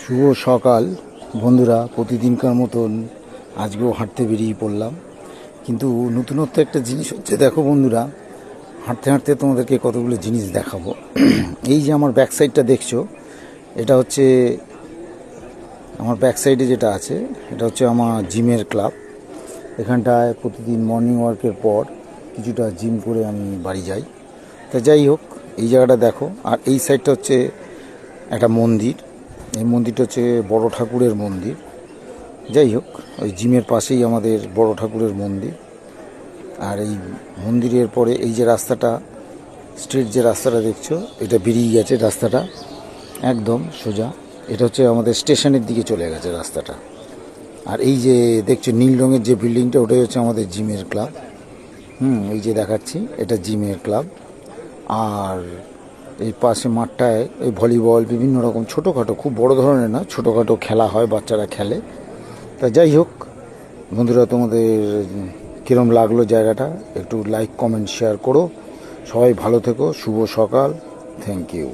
শুভ সকাল বন্ধুরা, প্রতিদিনকার মতন আজকেও হাঁটতে বেরিয়ে পড়লাম। কিন্তু নতুনত্ব একটা জিনিস হচ্ছে, দেখো বন্ধুরা, হাঁটতে হাঁটতে তোমাদেরকে কতগুলো জিনিস দেখাবো। এই যে আমার ব্যাক সাইডটা দেখছো, এটা হচ্ছে আমার ব্যাক সাইডে যেটা আছে, এটা হচ্ছে আমার জিমের ক্লাব। এখানটায় প্রতিদিন মর্নিং ওয়ার্কের পর কিছুটা জিম করে আমি বাড়ি যাই। তা যাই হোক, এই জায়গাটা দেখো। আর এই সাইডটা হচ্ছে একটা মন্দির। এই মন্দিরটা হচ্ছে বড় ঠাকুরের মন্দির। যাই হোক, ওই জিমের পাশেই আমাদের বড় ঠাকুরের মন্দির। আর এই মন্দিরের পরে এই যে রাস্তাটা, স্ট্রেট যে রাস্তাটা দেখছো, এটা বেরিয়ে গেছে রাস্তাটা একদম সোজা। এটা হচ্ছে আমাদের স্টেশনের দিকে চলে গেছে রাস্তাটা। আর এই যে দেখছো নীল রঙের যে বিল্ডিংটা, ওটাই হচ্ছে আমাদের জিমের ক্লাব। এই যে দেখাচ্ছি, এটা জিমের ক্লাব। আর এই পাশে মাঠটায় এই ভলিবল, বিভিন্ন রকম ছোটোখাটো, খুব বড় ধরনের না, ছোটোখাটো খেলা হয়, বাচ্চারা খেলে। তা যাই হোক বন্ধুরা, তোমাদের কীরম লাগলো জায়গাটা একটু লাইক কমেন্ট শেয়ার করো। সবাই ভালো থেকো। শুভ সকাল। Thank you.